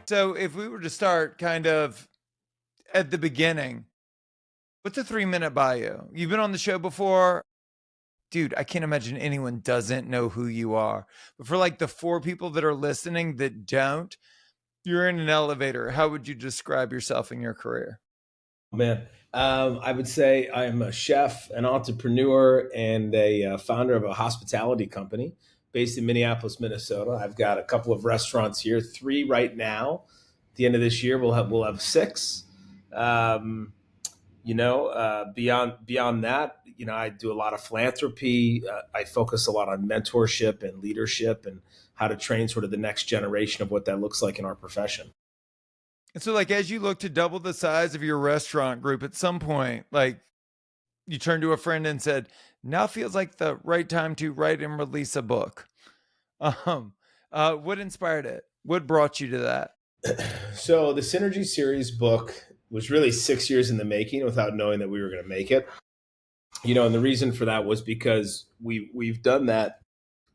So if we were to start kind of at the beginning, what's a 3-minute bio? You've been on the show before. Dude, I can't imagine anyone doesn't know who you are. But for like the 4 people that are listening that don't, you're in an elevator. How would you describe yourself in your career? Man, I would say I'm a chef, an entrepreneur, and a founder of a hospitality company based in Minneapolis, Minnesota. I've got a couple of restaurants here, 3 right now. At the end of this year, we'll have 6. Um, beyond that, I do a lot of philanthropy. I focus a lot on mentorship and leadership and how to train sort of the next generation of what that looks like in our profession. And so like as you look to double the size of your restaurant group at some point, like you turned to a friend and said, "Now feels like the right time to write and release a book." Um, what inspired it? What brought you to that? So the Synergy series book was really 6 years in the making without knowing that we were going to make it. And the reason for that was because we've done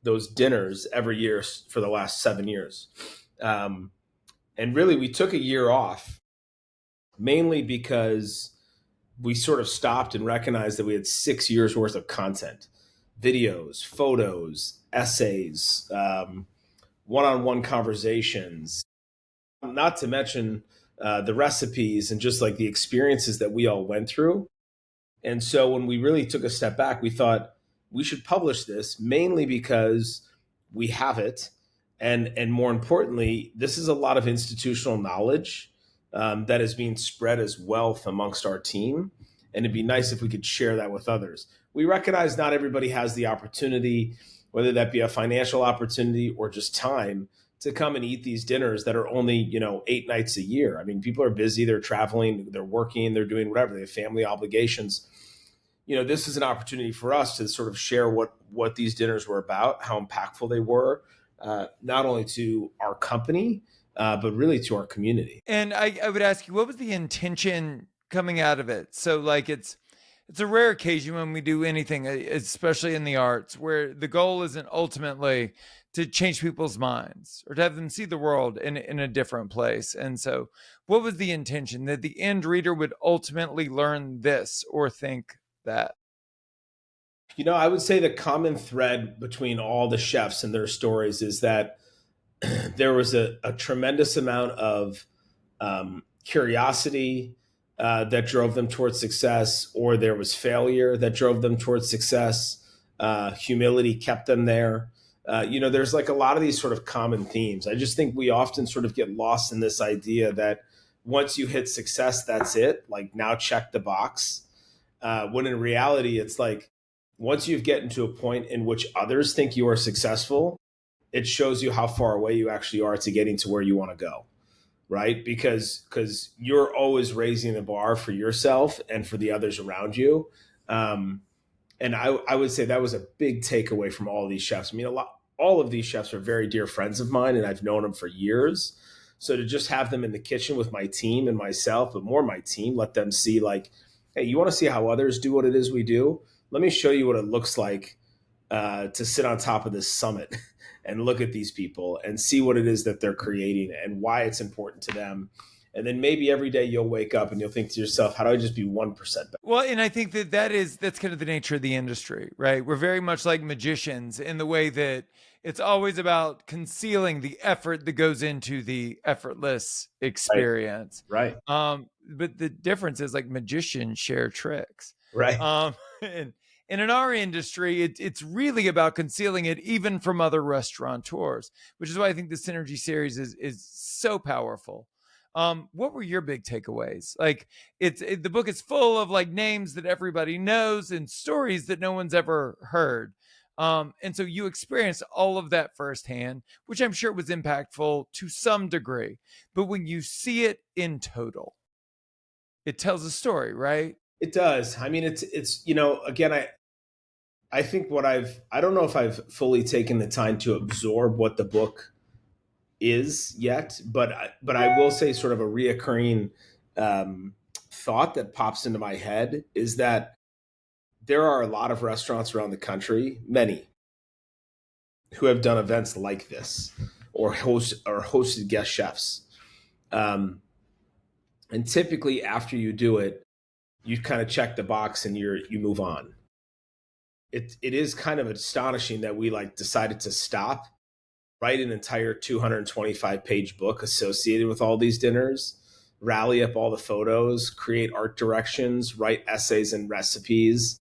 those dinners every year for the last 7 years. Um, and really, we took a year off mainly because we sort of stopped and recognized that we had 6 years worth of content, videos, photos, essays, one-on-one conversations, not to mention the recipes and just like the experiences that we all went through. And so when we really took a step back, we thought we should publish this mainly because we have it. And more importantly, this is a lot of institutional knowledge that is being spread as wealth amongst our team. And it'd be nice if we could share that with others. We recognize not everybody has the opportunity, whether that be a financial opportunity or just time, to come and eat these dinners that are only 8 nights a year. I mean, people are busy, they're traveling, they're working, they're doing whatever, they have family obligations. This is an opportunity for us to sort of share what these dinners were about, how impactful they were, not only to our company, but really to our community. And I would ask you, what was the intention coming out of it? So like it's a rare occasion when we do anything, especially in the arts, where the goal isn't ultimately to change people's minds or to have them see the world in a different place. And so, what was the intention that the end reader would ultimately learn this or think that? I would say the common thread between all the chefs and their stories is that there was a tremendous amount of curiosity that drove them towards success, or there was failure that drove them towards success. Humility kept them there. There's like a lot of these sort of common themes. I just think we often sort of get lost in this idea that once you hit success, that's it. Like now check the box. When in reality, it's like once you've gotten to a point in which others think you are successful, it shows you how far away you actually are to getting to where you want to go, right? Because you're always raising the bar for yourself and for the others around you. And I would say that was a big takeaway from all of these chefs. I mean, all of these chefs are very dear friends of mine, and I've known them for years. So to just have them in the kitchen with my team and myself, but more my team, let them see like, hey, you want to see how others do what it is we do? Let me show you what it looks like to sit on top of this summit and look at these people and see what it is that they're creating and why it's important to them. And then maybe every day you'll wake up and you'll think to yourself, how do I just be 1% better? Well, and I think that's kind of the nature of the industry, right? We're very much like magicians in the way that it's always about concealing the effort that goes into the effortless Right. experience. Right. But the difference is like magicians share tricks. Right. Um, and in our industry, it's really about concealing it even from other restaurateurs, which is why I think the Synergy series is so powerful. What were your big takeaways? Like the book is full of like names that everybody knows and stories that no one's ever heard. And so you experienced all of that firsthand, which I'm sure was impactful to some degree. But when you see it in total, it tells a story, right? It does. I mean, again, I think I don't know if I've fully taken the time to absorb what the book is yet, but I will say sort of a reoccurring thought that pops into my head is that there are a lot of restaurants around the country, many, who have done events like this or hosted guest chefs. Um, and typically after you do it, you kind of check the box and you move on. It is kind of astonishing that we like decided to stop, write an entire 225-page book associated with all these dinners, rally up all the photos, create art directions, write essays and recipes,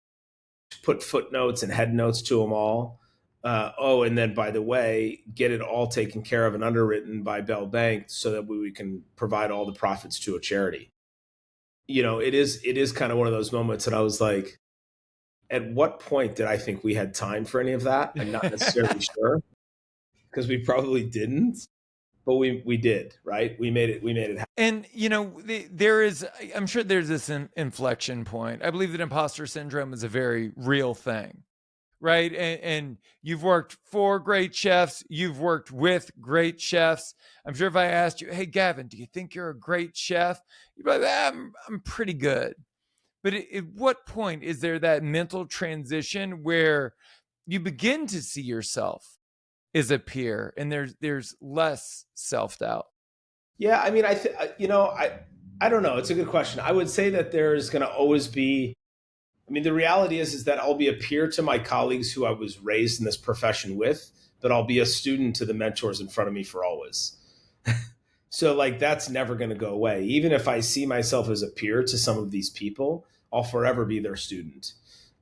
put footnotes and head notes to them all. And then by the way, get it all taken care of and underwritten by Bell Bank so that we can provide all the profits to a charity. It is kind of one of those moments that I was like, at what point did I think we had time for any of that? I'm not necessarily sure, because we probably didn't, but we did, right? We made it happen. And there is, I'm sure there's this inflection point. I believe that imposter syndrome is a very real thing, right? And you've worked for great chefs, you've worked with great chefs. I'm sure if I asked you, hey Gavin, do you think you're a great chef? You'd be like, I'm pretty good. But at what point is there that mental transition where you begin to see yourself as a peer and there's less self-doubt? Yeah, I mean, I don't know. It's a good question. I would say that there's going to always be. I mean, the reality is that I'll be a peer to my colleagues who I was raised in this profession with, but I'll be a student to the mentors in front of me for always. So, like, that's never going to go away. Even if I see myself as a peer to some of these people, I'll forever be their student.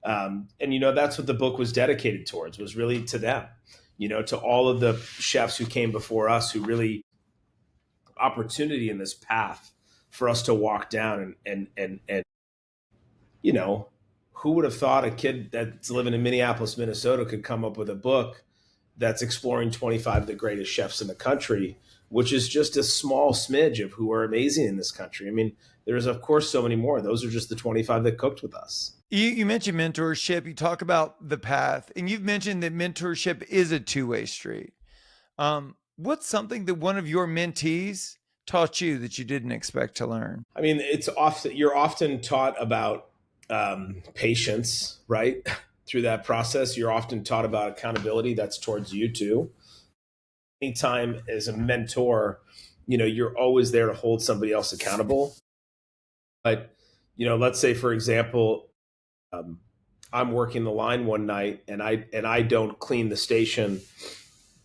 And that's what the book was dedicated towards, was really to them. To all of the chefs who came before us, who really opportunity in this path for us to walk down, and who would have thought a kid that's living in Minneapolis, Minnesota could come up with a book that's exploring 25 of the greatest chefs in the country, which is just a small smidge of who are amazing in this country. I mean, there's of course so many more. Those are just the 25 that cooked with us. You mentioned mentorship, you talk about the path, and you've mentioned that mentorship is a two-way street. What's something that one of your mentees taught you that you didn't expect to learn? I mean, you're often taught about patience, right? Through that process, you're often taught about accountability. That's towards you too. Anytime as a mentor, you're always there to hold somebody else accountable. But let's say, for example, I'm working the line one night, and I don't clean the station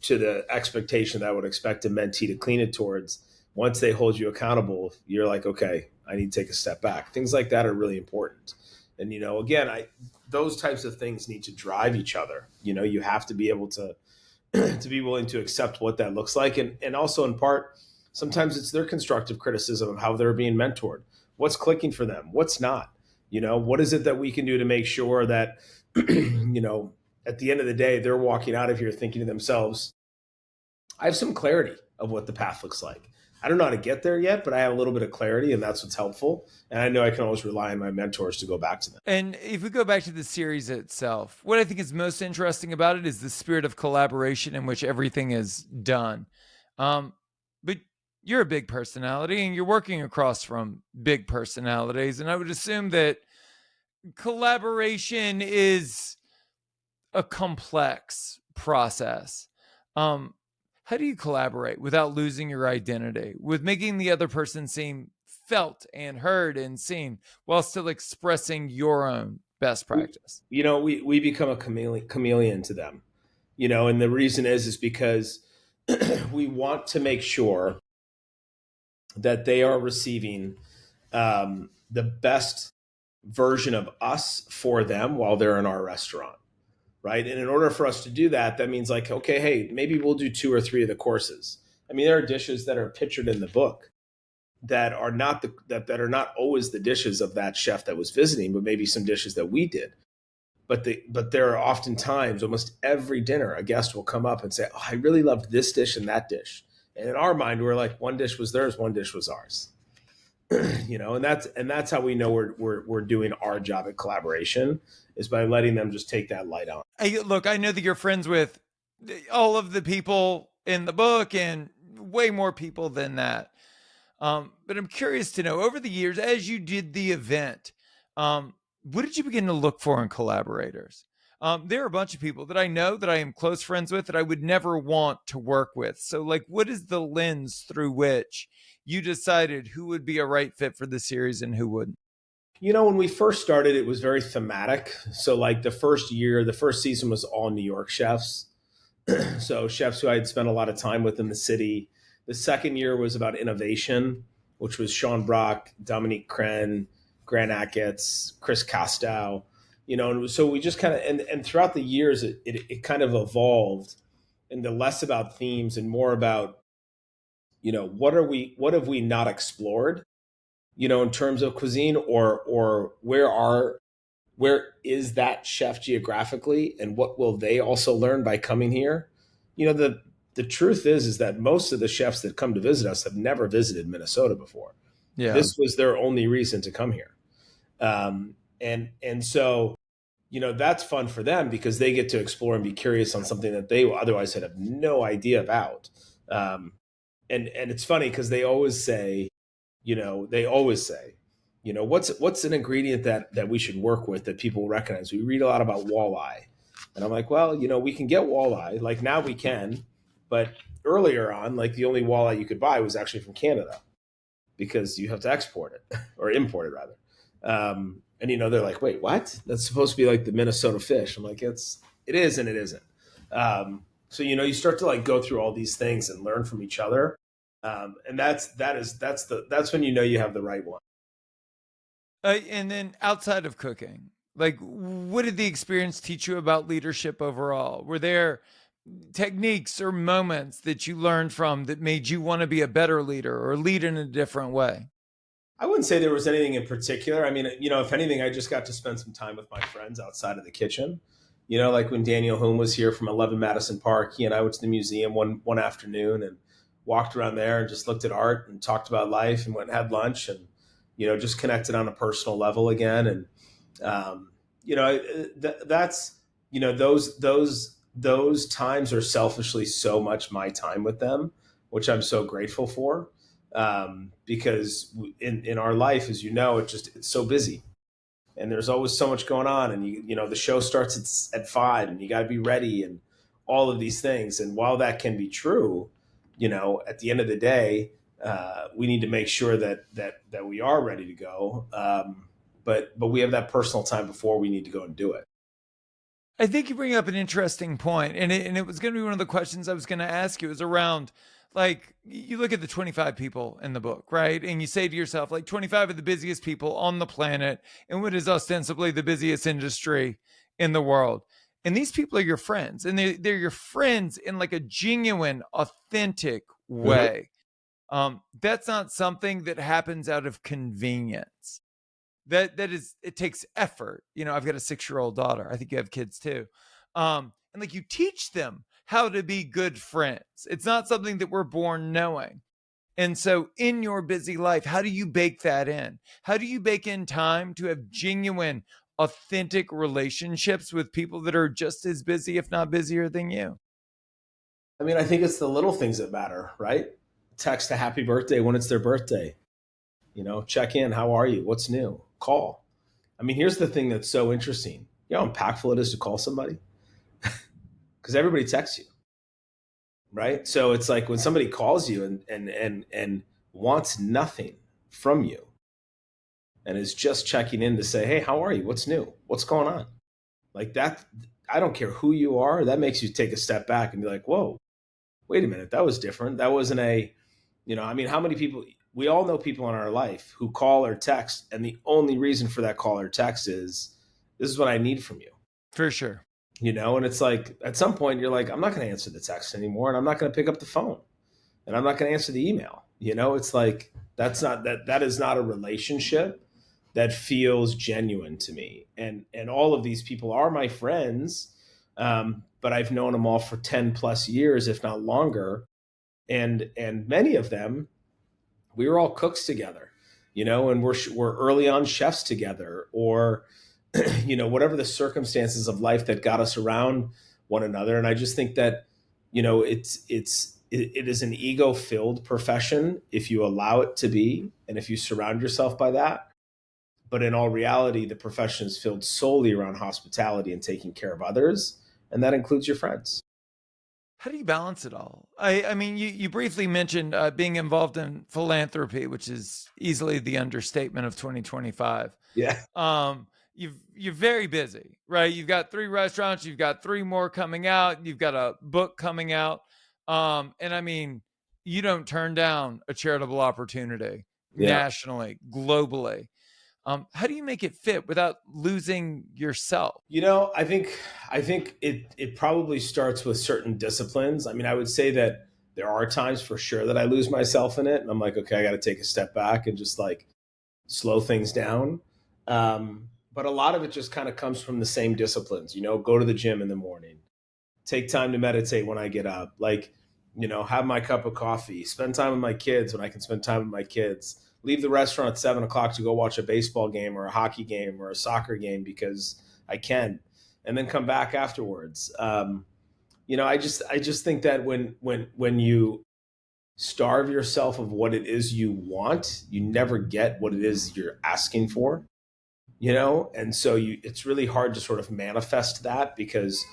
to the expectation that I would expect a mentee to clean it towards. Once they hold you accountable, you're like, okay, I need to take a step back. Things like that are really important. And again, those types of things need to drive each other. You have to be able to to be willing to accept what that looks like, and also in part, sometimes it's their constructive criticism of how they're being mentored. What's clicking for them? What's not? What is it that we can do to make sure that at the end of the day, they're walking out of here thinking to themselves, I have some clarity of what the path looks like. I don't know how to get there yet, but I have a little bit of clarity, and that's what's helpful. And I know I can always rely on my mentors to go back to them. And if we go back to the series itself, what I think is most interesting about it is the spirit of collaboration in which everything is done. But you're a big personality and you're working across from big personalities. And I would assume that collaboration is a complex process. How do you collaborate without losing your identity, with making the other person seem felt and heard and seen while still expressing your own best practice? We become a chameleon to them, and the reason is because we want to make sure that they are receiving the best version of us for them while they're in our restaurant. Right. And in order for us to do that, that means like, okay, hey, maybe we'll do 2 or 3 of the courses. I mean, there are dishes that are pictured in the book that are not that are not always the dishes of that chef that was visiting, but maybe some dishes that we did. But there are often times, almost every dinner, a guest will come up and say, oh, I really loved this dish and that dish. And in our mind, we're like, one dish was theirs, one dish was ours. And that's how we know we're doing our job at collaboration, is by letting them just take that light on. Look, I know that you're friends with all of the people in the book and way more people than that. But I'm curious to know, over the years, as you did the event, what did you begin to look for in collaborators? There are a bunch of people that I know that I am close friends with that I would never want to work with. So, like, what is the lens through which you decided who would be a right fit for the series and who wouldn't? When we first started, it was very thematic. So, like the first year, the first season was all New York chefs. So, chefs who I had spent a lot of time with in the city. The second year was about innovation, which was Sean Brock, Dominique Crenn, Grant Achatz, Chris Costow. And so we just kind of, and throughout the years, it kind of evolved into less about themes and more about, what have we not explored, in terms of cuisine, or where is that chef geographically, and what will they also learn by coming here? The truth is that most of the chefs that come to visit us have never visited Minnesota before. Yeah. This was their only reason to come here. And so, that's fun for them because they get to explore and be curious on something that they otherwise had have no idea about. And it's funny because they always say, what's an ingredient that we should work with that people recognize? We read a lot about walleye. And I'm like, well, we can get walleye. Like now we can, but earlier on, like the only walleye you could buy was actually from Canada because you have to export it or import it rather. And they're like, wait, what? That's supposed to be like the Minnesota fish. I'm like, it is and it isn't. So you start to like go through all these things and learn from each other. And that's when you have the right one. And then outside of cooking, like, what did the experience teach you about leadership overall? Were there techniques or moments that you learned from that made you want to be a better leader or lead in a different way? I wouldn't say there was anything in particular. I mean, if anything, I just got to spend some time with my friends outside of the kitchen. Like when Daniel Hume was here from 11 Madison Park, he and I went to the museum one afternoon and walked around there and just looked at art and talked about life and went and had lunch and just connected on a personal level again. And that's those times are selfishly so much my time with them, which I'm so grateful for. Because in our life, as it's so busy and there's always so much going on. And the show starts at 5 and you got to be ready and all of these things. And while that can be true, at the end of the day, we need to make sure that we are ready to go. But we have that personal time before we need to go and do it. I think you bring up an interesting point, and it was going to be one of the questions I was going to ask you. Is around, like, you look at the 25 people in the book, right? And you say to yourself, like, 25 of the busiest people on the planet in what is ostensibly the busiest industry in the world. And these people are your friends, and they're your friends in like a genuine, authentic Mm-hmm. way. That's not something that happens out of convenience. That is, it takes effort. I've got a 6-year-old daughter. I think you have kids too. And like, you teach them how to be good friends. It's not something that we're born knowing. And so in your busy life, how do you bake that in? How do you bake in time to have genuine, authentic relationships with people that are just as busy, if not busier than you? I mean, I think it's the little things that matter, right? Text a happy birthday when it's their birthday. Check in. How are you? What's new? Call. I mean, here's the thing that's so interesting. You know how impactful it is to call somebody? Because everybody texts you, right? So it's like when somebody calls you and wants nothing from you and is just checking in to say, hey, how are you? What's new? What's going on? Like that, I don't care who you are. That makes you take a step back and be like, whoa, wait a minute. That was different. That wasn't I mean, how many people, we all know people in our life who call or text, and the only reason for that call or text is, this is what I need from you. For sure. And it's like, at some point you're like, I'm not going to answer the text anymore, and I'm not going to pick up the phone, and I'm not going to answer the email. It's like, that is not a relationship that feels genuine to me. And all of these people are my friends. But I've known them all for 10 plus years, if not longer. And many of them, we were all cooks together, and we're early on chefs together, or whatever the circumstances of life that got us around one another. And I just think that it is an ego filled profession if you allow it to be, and if you surround yourself by that. But in all reality, the profession is filled solely around hospitality and taking care of others. And that includes your friends. How do you balance it all? I mean, you briefly mentioned being involved in philanthropy, which is easily the understatement of 2025. Yeah. You're very busy, right? You've got 3 restaurants, you've got 3 more coming out, you've got a book coming out. And I mean, you don't turn down a charitable opportunity Yeah. nationally, globally. How do you make it fit without losing yourself? I think it probably starts with certain disciplines. I mean, I would say that there are times for sure that I lose myself in it, and I'm like, okay, I got to take a step back and just like slow things down. But a lot of it just kind of comes from the same disciplines. Go to the gym in the morning, take time to meditate when I get up, like, have my cup of coffee, spend time with my kids when I can spend time with my kids, leave the restaurant at 7 o'clock to go watch a baseball game or a hockey game or a soccer game because I can, and then come back afterwards. I just think that when you starve yourself of what it is you want, you never get what it is you're asking for. And so it's really hard to sort of manifest that because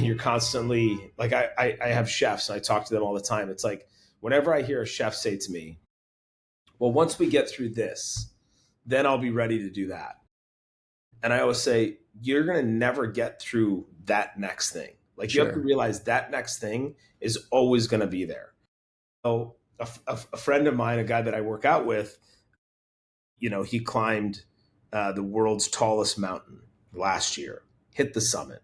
you're constantly like, I have chefs and I talk to them all the time. It's like whenever I hear a chef say to me, well, once we get through this, then I'll be ready to do that. And I always say, you're going to never get through that next thing. Like, you have to Sure. realize that next thing is always going to be there. So a friend of mine, a guy that I work out with, he climbed the world's tallest mountain last year, hit the summit.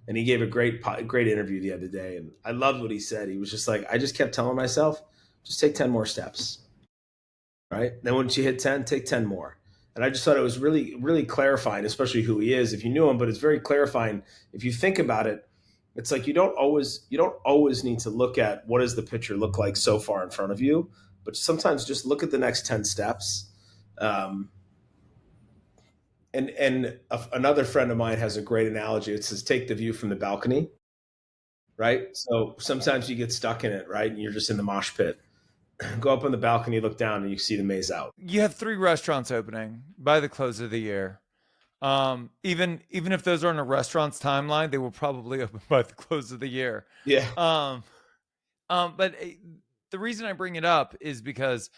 And he gave a great interview the other day. And I loved what he said. He was just like, I just kept telling myself, just take 10 more steps. Right. Then once you hit 10, take 10 more. And I just thought it was really, really clarifying, especially who he is, if you knew him, but it's very clarifying. If you think about it, it's like you don't always need to look at what does the picture look like so far in front of you, but sometimes just look at the next 10 steps. Um, another friend of mine has a great analogy. It says, take the view from the balcony, right? So sometimes you get stuck in it, right? And you're just in the mosh pit. Go up on the balcony, look down, and you see the maze out. You have 3 restaurants opening by the close of the year. Even if those are on a restaurant's timeline, they will probably open by the close of the year. Yeah. Um, but the reason I bring it up is because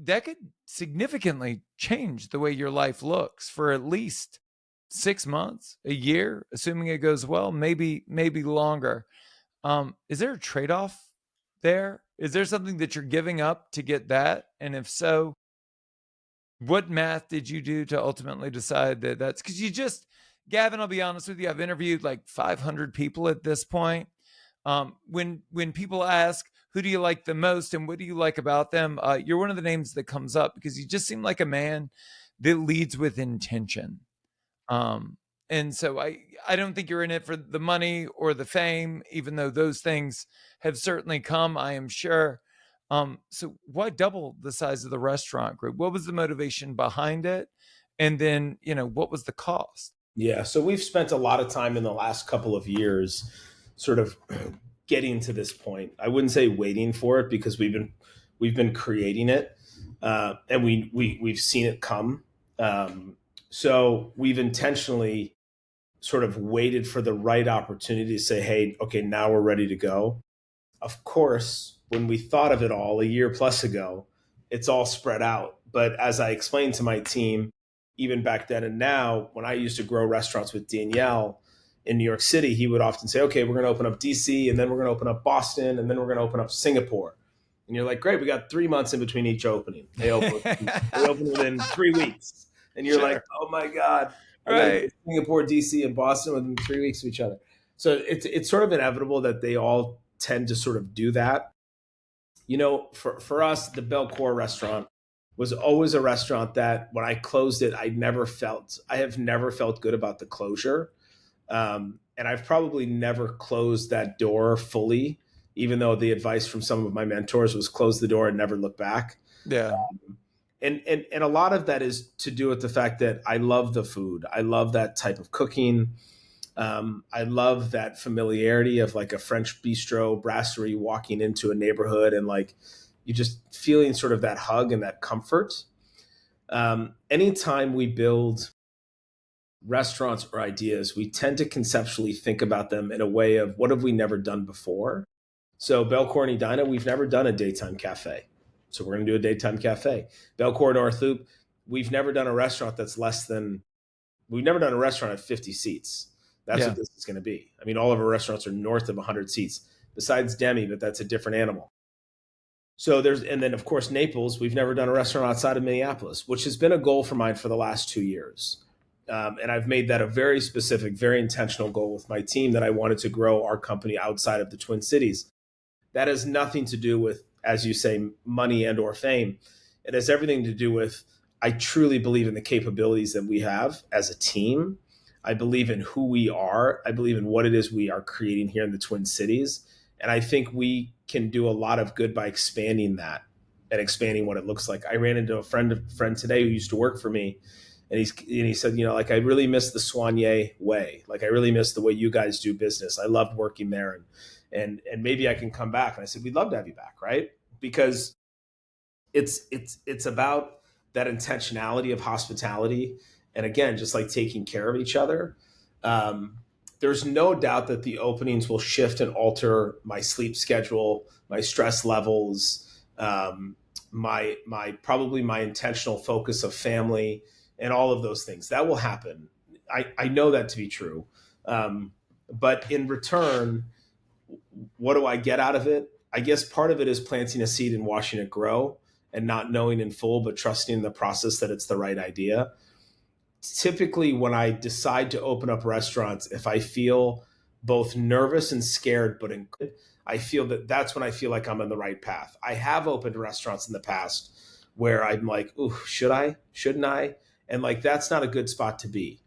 that could significantly change the way your life looks for at least 6 months, a year, assuming it goes well, maybe longer. Is there a trade-off there? Is there something that you're giving up to get that? And if so, what math did you do to ultimately decide that that's because Gavin, I'll be honest with you, I've interviewed like 500 people at this point. When people ask, who do you like the most and what do you like about them? You're one of the names that comes up because you just seem like a man that leads with intention. Um, and so I don't think you're in it for the money or the fame, even though those things have certainly come, I am sure. So why double the size of the restaurant group? What was the motivation behind it? And then, what was the cost? Yeah. So we've spent a lot of time in the last couple of years sort of getting to this point. I wouldn't say waiting for it because we've been creating it, and we've seen it come. So we've intentionally sort of waited for the right opportunity to say, hey, okay, now we're ready to go. Of course, when we thought of it all a year plus ago, it's all spread out. But as I explained to my team, even back then and now, when I used to grow restaurants with Danielle in New York City, he would often say, okay, we're going to open up DC, and then we're going to open up Boston, and then we're going to open up Singapore. And you're like, great, we got 3 months in between each opening. They open within 3 weeks. And you're like, Sure. oh my God, I got to go to Right. Singapore, DC, and Boston within 3 weeks of each other. So it's sort of inevitable that they all tend to sort of do that. For us, the Belcourt restaurant was always a restaurant that when I closed it, I have never felt good about the closure. And I've probably never closed that door fully, even though the advice from some of my mentors was close the door and never look back. Yeah. And a lot of that is to do with the fact that I love the food. I love that type of cooking. I love that familiarity of like a French bistro brasserie walking into a neighborhood and like you just feeling sort of that hug and that comfort. Anytime we build restaurants or ideas, we tend to conceptually think about them in a way of what have we never done before? So Belcourt and Edina, we've never done a daytime cafe. So we're going to do a daytime cafe. Belcourt North Loop, we've never done a restaurant that's less than, we've never done a restaurant at 50 seats. That's Yeah. what this is going to be. I mean, all of our restaurants are north of 100 seats, besides Demi, but that's a different animal. So there's, and then of course, Naples, we've never done a restaurant outside of Minneapolis, which has been a goal for mine for the last 2 years. And I've made that a very specific, very intentional goal with my team that I wanted to grow our company outside of the Twin Cities. That has nothing to do with, as you say, money and or fame. It has everything to do with, I truly believe in the capabilities that we have as a team. I believe in who we are. I believe in what it is we are creating here in the Twin Cities. And I think we can do a lot of good by expanding that and expanding what it looks like. I ran into a friend today who used to work for me, and he said, like, I really miss the Soigné way. Like, I really miss the way you guys do business. I loved working there, and maybe I can come back. And I said, we'd love to have you back, right? Because it's about that intentionality of hospitality, and again, just like taking care of each other. There's no doubt that the openings will shift and alter my sleep schedule, my stress levels, probably my intentional focus of family, and all of those things. That will happen. I know that to be true. But in return, what do I get out of it? I guess part of it is planting a seed and watching it grow and not knowing in full, but trusting in the process that it's the right idea. Typically, when I decide to open up restaurants, if I feel both nervous and scared, but I feel that's when I feel like I'm on the right path. I have opened restaurants in the past where I'm like, ooh, should I? Shouldn't I? And like, that's not a good spot to be,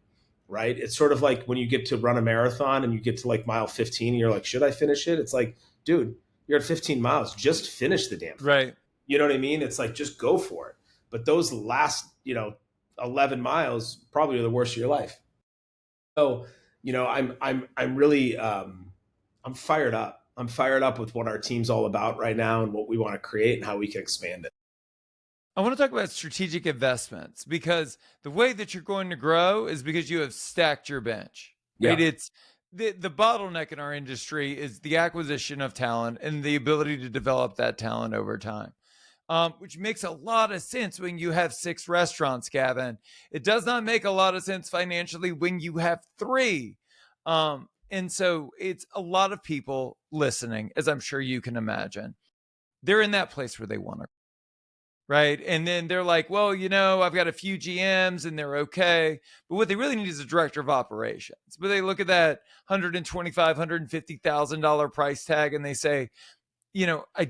right? It's sort of like when you get to run a marathon and you get to like mile 15 and you're like, should I finish it? It's like, dude, you're at 15 miles, just finish the damn thing. Right. You know what I mean? It's like, just go for it. But those last, 11 miles probably are the worst of your life. So, I'm really, I'm fired up. I'm fired up with what our team's all about right now and what we want to create and how we can expand it. I want to talk about strategic investments, because the way that you're going to grow is because you have stacked your bench, right? Yeah. It's the bottleneck in our industry is the acquisition of talent and the ability to develop that talent over time. Which makes a lot of sense when you have 6 restaurants, Gavin. It does not make a lot of sense financially when you have 3. And so it's a lot of people listening, as I'm sure you can imagine. They're in that place where they want to, right? And then they're like, well, I've got a few GMs and they're okay. But what they really need is a director of operations. But they look at that $125,000, $150,000 price tag and they say, I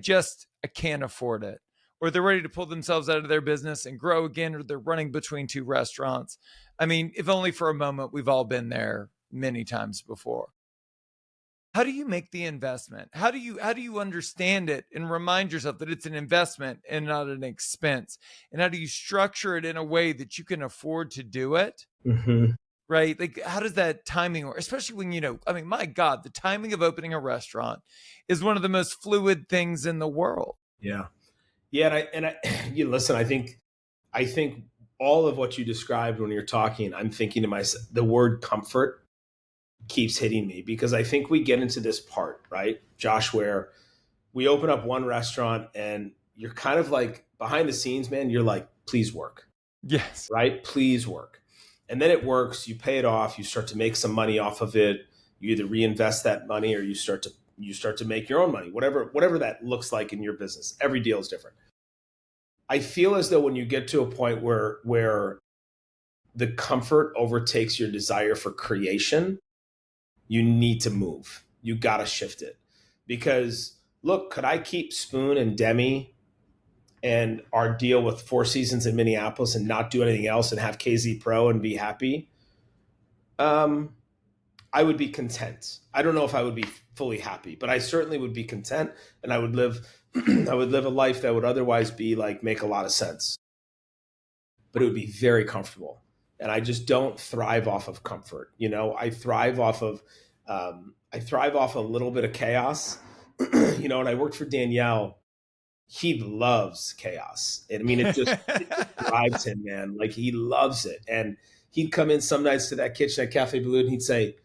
can't afford it. Or they're ready to pull themselves out of their business and grow again, or they're running between 2 restaurants. I mean, if only for a moment, we've all been there many times before. How do you make the investment? How do you understand it and remind yourself that it's an investment and not an expense? And how do you structure it in a way that you can afford to do it? Mm-hmm. Right? Like, how does that timing work? Especially when, my God, the timing of opening a restaurant is one of the most fluid things in the world. Yeah. Yeah. Listen, I think all of what you described when you're talking, I'm thinking to myself, the word comfort keeps hitting me, because I think we get into this part, right, Josh, where we open up one restaurant and you're kind of like behind the scenes, man, you're like, please work, Yes. right? Please work. And then it works, you pay it off, you start to make some money off of it. You either reinvest that money or you start to make your own money, whatever that looks like in your business. Every deal is different. I feel as though when you get to a point where the comfort overtakes your desire for creation, you need to move. You got to shift it. Because look, could I keep Spoon and Demi and our deal with Four Seasons in Minneapolis and not do anything else and have KZ Pro and be happy? I would be content. I don't know if I would be fully happy, but I certainly would be content, and I would live I would live a life that would otherwise be like make a lot of sense. But it would be very comfortable. And I just don't thrive off of comfort. I thrive off of a little bit of chaos. And I worked for Danielle he loves chaos. And I mean, it just drives him, man. Like he loves it. And he'd come in some nights to that kitchen at Cafe Blue and he'd say,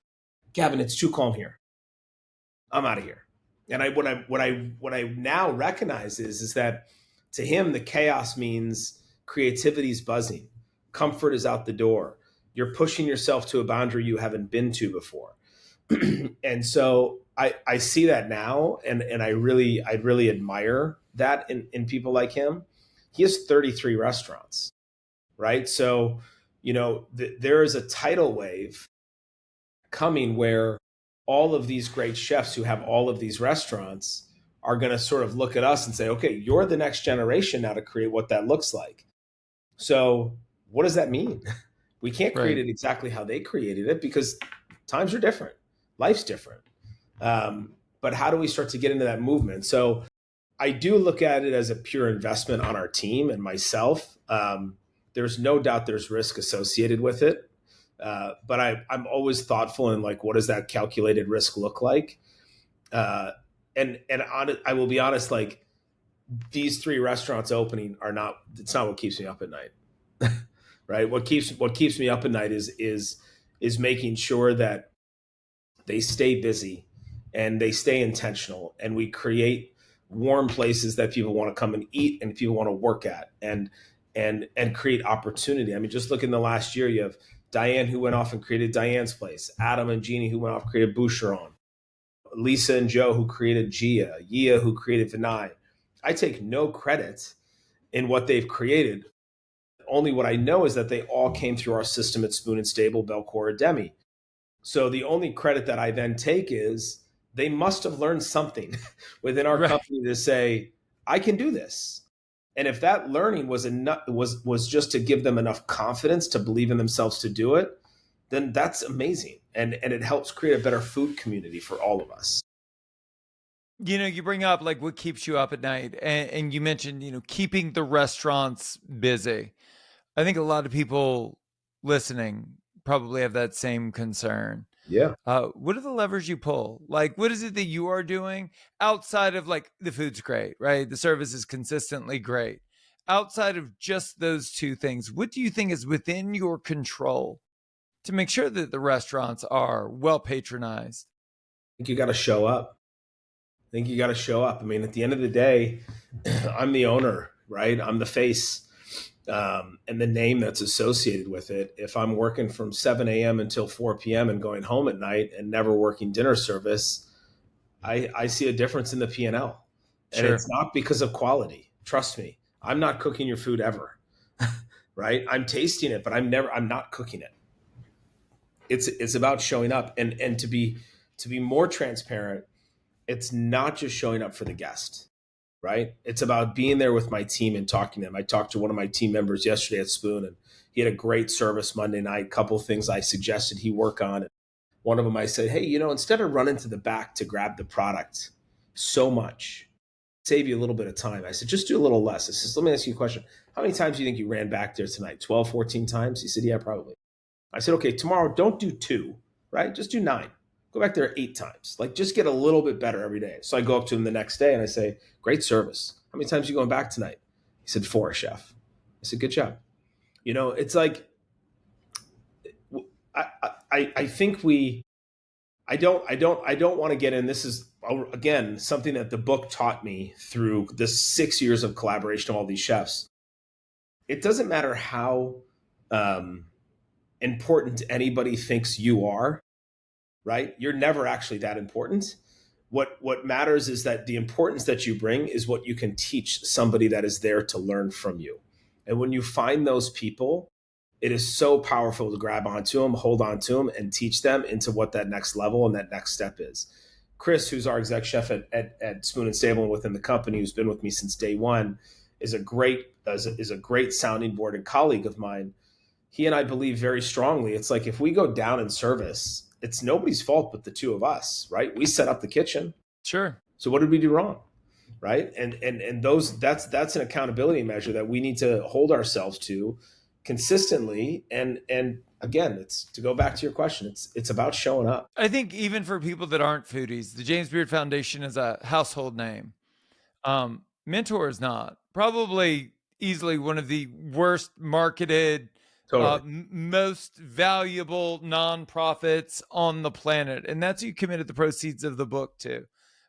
Gavin, it's too calm here. I'm out of here. And what I now recognize is that to him, the chaos means creativity's buzzing. Comfort is out the door. You're pushing yourself to a boundary you haven't been to before. And so I see that now, and I really admire that in people like him. He has 33 restaurants, right? So, there is a tidal wave coming where all of these great chefs who have all of these restaurants are going to sort of look at us and say, okay, you're the next generation now to create what that looks like. So, what does that mean? We can't create Right. it exactly how they created it because times are different, life's different. But how do we start to get into that movement? So, I do look at it as a pure investment on our team and myself. There's no doubt there's risk associated with it. But I'm always thoughtful in like, what does that calculated risk look like? I will be honest, like these three restaurants opening it's not what keeps me up at night. Right. What keeps me up at night is making sure that they stay busy and they stay intentional and we create warm places that people want to come and eat and people want to work at and create opportunity. I mean, just look in the last year, you have Diane who went off and created Diane's Place, Adam and Jeannie who went off and created Boucheron, Lisa and Joe who created Gia, Yia who created Vinay. I take no credit in what they've created. Only what I know is that they all came through our system at Spoon and Stable, Belcora, Demi. So the only credit that I then take is they must have learned something within our Right. company to say, I can do this. And if that learning was enough was just to give them enough confidence to believe in themselves to do it, then that's amazing. And it helps create a better food community for all of us. You bring up like what keeps you up at night, and you mentioned, keeping the restaurants busy. I think a lot of people listening probably have that same concern. Yeah. What are the levers you pull? Like, what is it that you are doing outside of like the food's great, right? The service is consistently great. Outside of just those two things, what do you think is within your control to make sure that the restaurants are well patronized? I think you got to show up. I think you got to show up. I mean, at the end of the day, I'm the owner, right? I'm the face, and the name that's associated with it. If I'm working from 7 a.m. until 4 p.m. and going home at night and never working dinner service, I see a difference in the P&L. And Sure. it's not because of quality. Trust me, I'm not cooking your food ever, right? I'm tasting it, but I'm not cooking it. It's about showing up and to be more transparent. It's not just showing up for the guest, right? It's about being there with my team and talking to them. I talked to one of my team members yesterday at Spoon, and he had a great service Monday night. A couple of things I suggested he work on. One of them I said, hey, instead of running to the back to grab the product so much, save you a little bit of time. I said, just do a little less. I said, let me ask you a question. How many times do you think you ran back there tonight? 12, 14 times? He said, yeah, probably. I said, okay, tomorrow don't do 2, right? Just do 9. Go back there 8 times. Like just get a little bit better every day. So I go up to him the next day and I say, great service. How many times are you going back tonight? He said, 4, chef. I said, good job. It's like I think I don't want to get in. This is again something that the book taught me through the 6 years of collaboration of all these chefs. It doesn't matter how um, important anybody thinks you are, right? You're never actually that important. What matters is that the importance that you bring is what you can teach somebody that is there to learn from you. And when you find those people, it is so powerful to grab onto them, hold on to them, and teach them into what that next level and that next step is. Chris, who's our exec chef at Spoon and Stable and within the company, who's been with me since day one, is a great sounding board and colleague of mine. He and I believe very strongly. It's like if we go down in service, it's nobody's fault but the two of us, right? We set up the kitchen. Sure. So what did we do wrong? Right. And that's an accountability measure that we need to hold ourselves to consistently. And again, it's to go back to your question, it's about showing up. I think even for people that aren't foodies, the James Beard Foundation is a household name. Mentor is not. Probably easily one of the worst marketed, Totally. most valuable nonprofits on the planet. And that's who you committed the proceeds of the book to.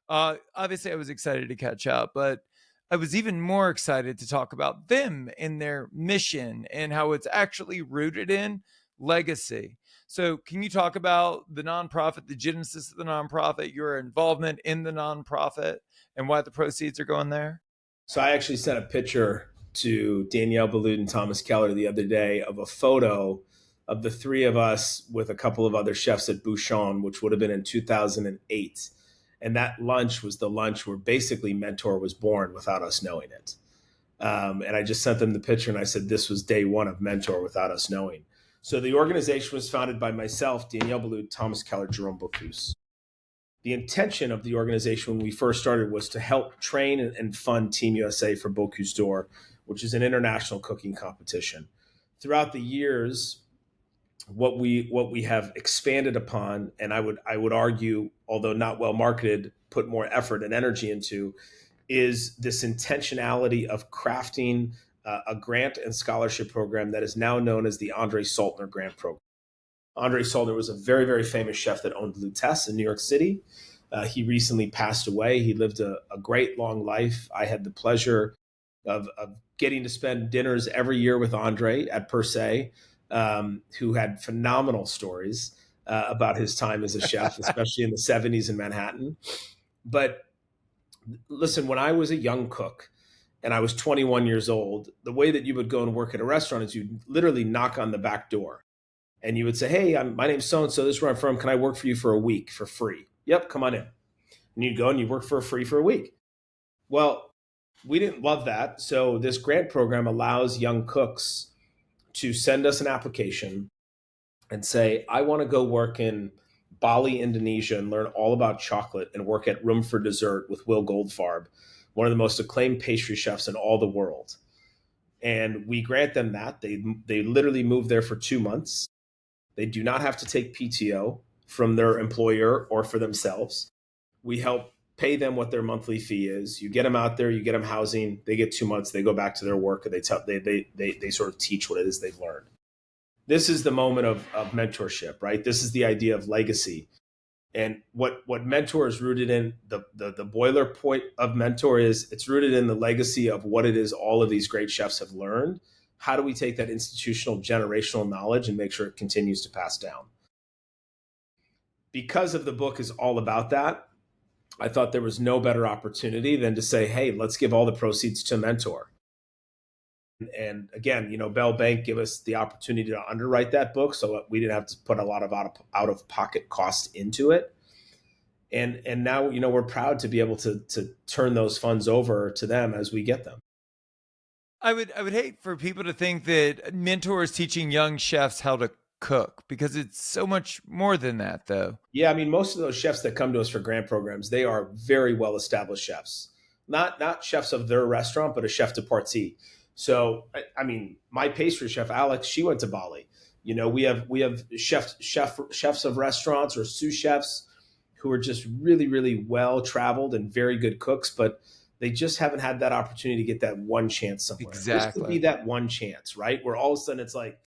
Obviously, I was excited to catch up, but I was even more excited to talk about them and their mission and how it's actually rooted in legacy. So, can you talk about the nonprofit, the genesis of the nonprofit, your involvement in the nonprofit, and why the proceeds are going there? So I actually sent a picture to Danielle Ballou and Thomas Keller the other day of a photo of the three of us with a couple of other chefs at Bouchon, which would have been in 2008. And that lunch was the lunch where basically Mentor was born without us knowing it. And I just sent them the picture and I said, this was day one of Mentor without us knowing. So the organization was founded by myself, Danielle Ballou, Thomas Keller, Jerome Bocuse. The intention of the organization when we first started was to help train and fund Team USA for Bocuse d'Or, which is an international cooking competition. Throughout the years, what we have expanded upon, and I would argue, although not well marketed, put more effort and energy into, is this intentionality of crafting a grant and scholarship program that is now known as the Andre Saltner Grant Program. Andre Saltner was a very, very famous chef that owned Lutece in New York City. He recently passed away. He lived a great long life. I had the pleasure of getting to spend dinners every year with Andre at Per Se, who had phenomenal stories about his time as a chef, especially in the 70s in Manhattan. But listen, when I was a young cook and I was 21 years old, the way that you would go and work at a restaurant is you'd literally knock on the back door and you would say, "Hey, my name's so and so. This is where I'm from. Can I work for you for a week for free?" "Yep, come on in." And you'd go and you work for free for a week. Well, we didn't love that. So this grant program allows young cooks to send us an application and say, "I want to go work in Bali, Indonesia, and learn all about chocolate and work at Room for Dessert with Will Goldfarb, one of the most acclaimed pastry chefs in all the world." And we grant them that. They literally move there for 2 months. They do not have to take PTO from their employer or for themselves. We help pay them what their monthly fee is. You get them out there, you get them housing. They get 2 months. They go back to their work, and they sort of teach what it is they've learned. This is the moment of mentorship, right? This is the idea of legacy. And what Mentor is rooted in, the boiler point of Mentor is it's rooted in the legacy of what it is all of these great chefs have learned. How do we take that institutional generational knowledge and make sure it continues to pass down? Because of the book is all about that, I thought there was no better opportunity than to say, hey, let's give all the proceeds to Mentor. And again, Bell Bank give us the opportunity to underwrite that book, so we didn't have to put a lot of out of pocket cost into it. And now we're proud to be able to turn those funds over to them as we get them. I would hate for people to think that Mentor is teaching young chefs how to cook, because it's so much more than that, though. Yeah, I mean, most of those chefs that come to us for grant programs, they are very well established chefs, not chefs of their restaurant, but a chef de partie. So, I mean, my pastry chef Alex, she went to Bali. We have chefs of restaurants or sous chefs who are just really, really well traveled and very good cooks, but they just haven't had that opportunity to get that one chance somewhere. This could be Exactly. that one chance, right? Where all of a sudden it's like,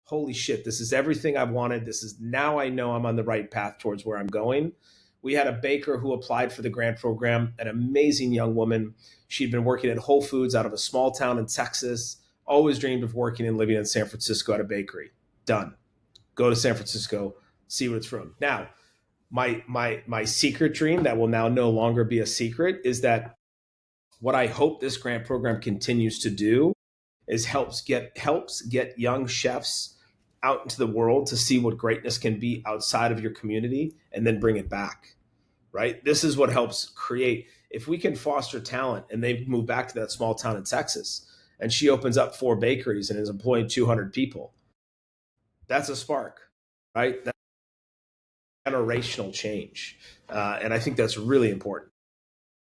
holy shit, this is everything I've wanted. This is now I know I'm on the right path towards where I'm going. We had a baker who applied for the grant program, an amazing young woman. She'd been working at Whole Foods out of a small town in Texas, always dreamed of working and living in San Francisco at a bakery. Done. Go to San Francisco, see what it's from. Now, my secret dream that will now no longer be a secret is that what I hope this grant program continues to do is helps get young chefs out into the world to see what greatness can be outside of your community and then bring it back, right? This is what helps create. If we can foster talent and they move back to that small town in Texas and she opens up 4 bakeries and is employing 200 people, that's a spark, right? That's generational change. And I think that's really important.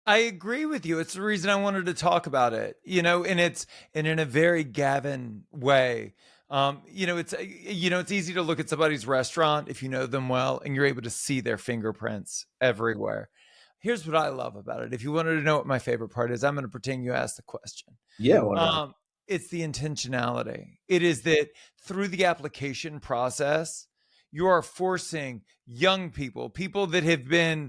I agree with you. It's the reason I wanted to talk about it, and in a very Gavin way. It's easy to look at somebody's restaurant if you know them well and you're able to see their fingerprints everywhere. Here's what I love about it. If you wanted to know what my favorite part is, I'm going to pretend you asked the question. Yeah, why not? It's the intentionality. It is that through the application process, you are forcing young people, people that have been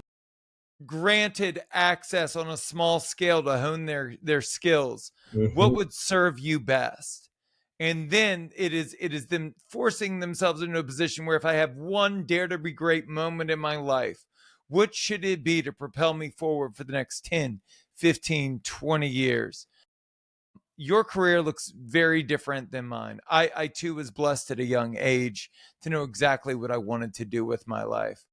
granted access on a small scale to hone their skills, what Mhm. would serve you best. And then it is them forcing themselves into a position where if I have one dare to be great moment in my life, what should it be to propel me forward for the next 10, 15, 20 years? Your career looks very different than mine. I too was blessed at a young age to know exactly what I wanted to do with my life.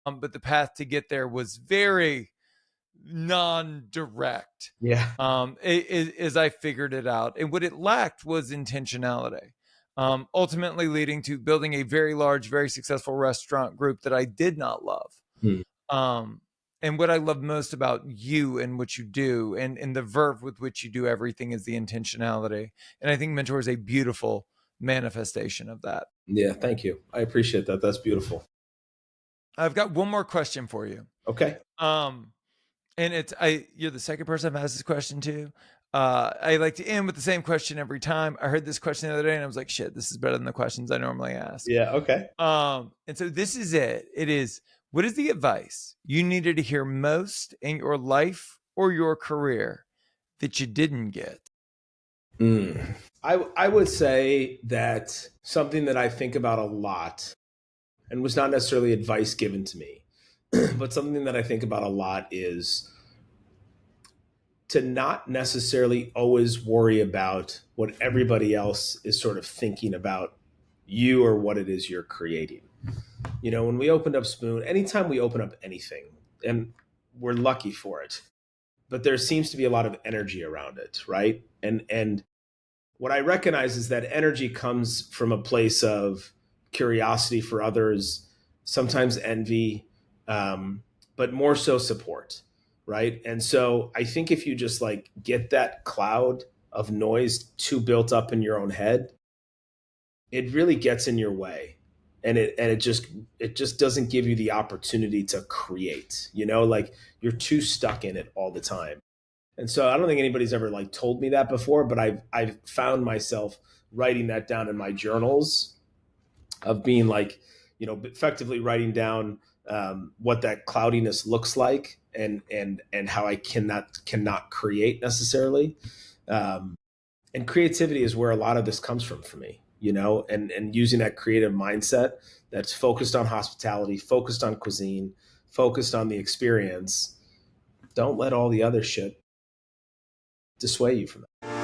But the path to get there was very non-direct. Yeah. As I figured it out, and what it lacked was intentionality. Ultimately, leading to building a very large, very successful restaurant group that I did not love. Hmm. Um, and what I love most about you and what you do, and the verve with which you do everything, is the intentionality. And I think Mentor is a beautiful manifestation of that. Yeah, thank you. I appreciate that. That's beautiful. I've got one more question for you. Okay. Um, and you're the second person I've asked this question to. I like to end with the same question every time. I heard this question the other day and I was like, shit, this is better than the questions I normally ask. Yeah, okay. And so this is it. It is, what is the advice you needed to hear most in your life or your career that you didn't get? Mm. I would say that something that I think about a lot and was not necessarily advice given to me, but something that I think about a lot is to not necessarily always worry about what everybody else is sort of thinking about you or what it is you're creating. You know, when we opened up Spoon, anytime we open up anything, and we're lucky for it, but there seems to be a lot of energy around it, right? And what I recognize is that energy comes from a place of curiosity for others, sometimes envy, but more so support, right? And so I think if you just like get that cloud of noise too built up in your own head, it really gets in your way, and it just doesn't give you the opportunity to create. You know, like you're too stuck in it all the time. And so I don't think anybody's ever like told me that before, but I've found myself writing that down in my journals of being like, you know, effectively writing down what that cloudiness looks like, and how I cannot create necessarily. Um, and creativity is where a lot of this comes from for me, you know, and using that creative mindset that's focused on hospitality, focused on cuisine, focused on the experience. Don't let all the other shit dissuade you from that.